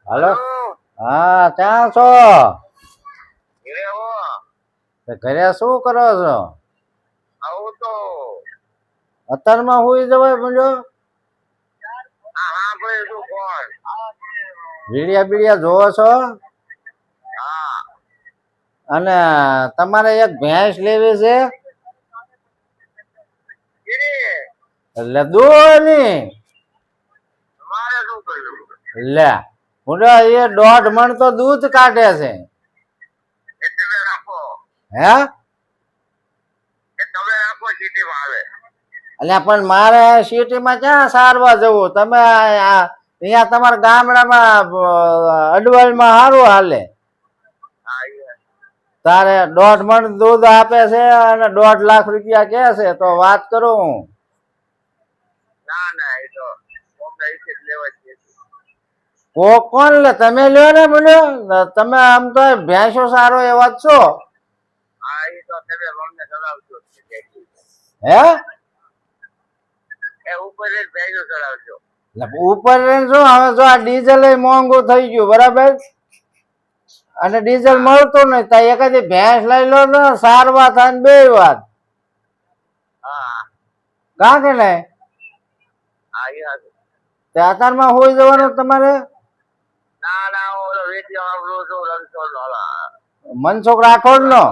હાલો. હા, ક્યાં છો? ઘરે શું કરો છો? આવું તો અત્યારમાં હુઈ જવાય બોલો. હા ભાઈ તું કોણ? વીડિયા બીડિયા જોવો છો? હા અને તમારે એક ભેંસ લેવી છે એટલે દોની મારે શું કર્યું? લે બોલો, એ 1.5 મણ તો દૂધ કાઢે છે. એ તમે રાખો, હે એ તમે રાખો, સિટીમાં આવે. એટલે પણ મારે સિટીમાં ક્યાં સારવા જવું? તમે અહીંયા તમારા ગામડામાં અડવાલમાં સારું હાલે. હા તારે 1.5 મણ દૂધ આપે છે અને 1.5 લાખ રૂપિયા કે છે, તો વાત કરું હું. ના ના, એ તો તમને એ લેવા જ નથી. કોણ લે? તમે લ્યો ને બોલો. તમે આમ તો ભેંસો સારો એવા જ છો. હા એ તો તમે અમને ચડાવજો. હે એ ઉપર જ ભેજો ચડાવજો. ઉપર શું હવે, જો આ ડીઝલ મોંઘું થઈ ગયું બરાબર, અને ડીઝલ મળતું નહીં, તો એકાદી ભેંસ લઈ લો ને, સારવા થાય ને બે વાત. હા કાં કે નહીં? હા તે અત્યારમાં હોઈ જવાનું તમારે. ના ના, ઓલો વેચી વાપરું છું રણછોડ નો. મનસુખ રાઠોડ નો.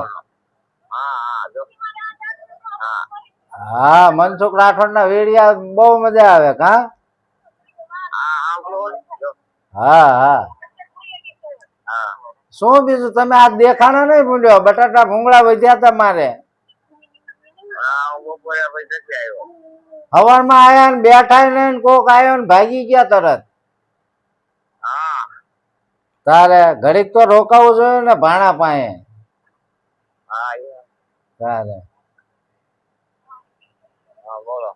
હા હા જો હા હા, મનસુખ રાઠોડ ના વેડિયા બહુ મજા આવે. કા હા હા બોલ જો. હા હા. હા શું બીજું? તમે આ દેખાણા નહીં ભૂલ્યો? બટાટા ભૂંગળા વધ્યા હતા મારે. હા હું બપોરે પછી નથી આવ્યો. હવારમાં આયા ને બેઠા ને કોક આવ્યો ને ભાગી ગયા તરત. હા તારે ઘડીક તો રોકાવું જોઈએ ને ભાણા પાસે. હા તારે હા બોલો.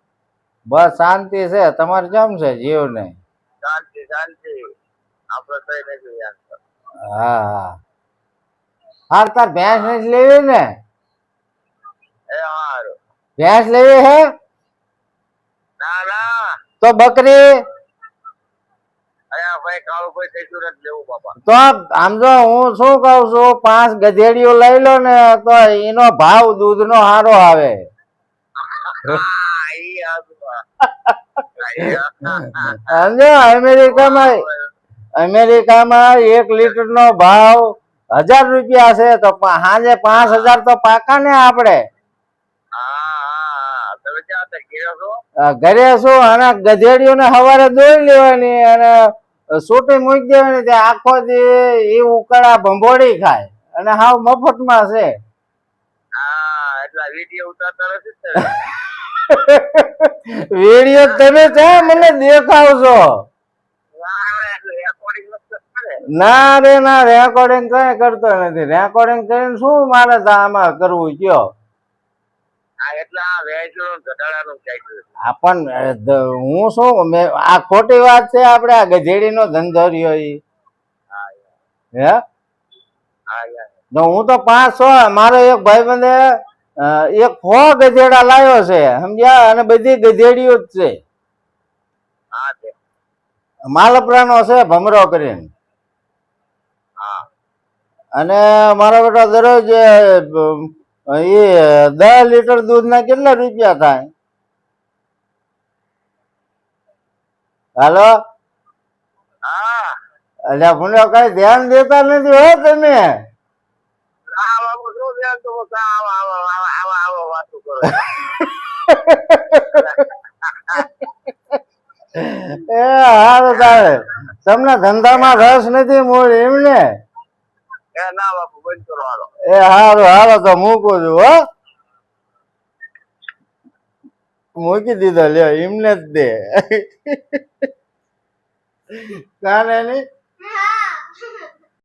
બસ શાંતિ છે. તમારે કેમ છે જીવ ને? શાંતિ શાંતિ, આપડે કઈ નથી યાર. હા હા. હાર તાર ભેંસ નથી લેવી ને? એ હારું. ભેંસ લેવી હે? ના ના, તો બકરી. અયા ભાઈ કાળું ભાઈ કઈશું નથી લેવું બાપા. તો આમ જો હું શું કઉ છું, 5 ગધેડીઓ લઈ લો ને, તો એનો ભાવ દૂધ નો સારો આવે. સમજો? અમેરિકામાં 1 લીટર નો ભાવ 1000 રૂપિયા છે, તો સાંજે 5000 તો પાકા ને આપડે. તમે ક્યાં ઘેરો છો? ઘરે શું, અને ગધેડીઓને સવારે દોઈ લેવાની અને સોટી મૂકી દેવાની. ત્યાં આખો દી એ ઉકળા ભંભોળી ખાય અને હાવ મફતમાં છે. હા એટલા વિડીયો ઉતારતા નથી. વિડીયો તમે ક્યાં મને દેખાવશો? ના રે ના, રેકોર્ડિંગ કઈ કરતો નથી. રેકોર્ડિંગ કરીને શું મારે આમાં કરવું કયો? પણ હું શું, આ ખોટી વાત છે? આપડે આ ગધેડી નો ધંધો રહ્યો હે. હું તો 5-6, મારો એક ભાઈબંધે એક 6 ગધેડા લાવ્યો છે, સમજ્યા? અને બધી ગધેડીઓ જ છે. માલપરા નો છે, ભમરો કરીને. અને મારો બેટો દરરોજ એ 10 લીટર દૂધ ના કેટલા રૂપિયા થાય? હાલો. અલ્યા ભૂંડો, કઈ ધ્યાન દેતા નથી હો તમે. એ હારું. તારે તમને ધંધામાં રસ નથી મૂળ એમને? એ હારું હાલો, તો મૂકું છું હો. મૂકી દીધો. લ્યો, એમને જ દે. કાને ની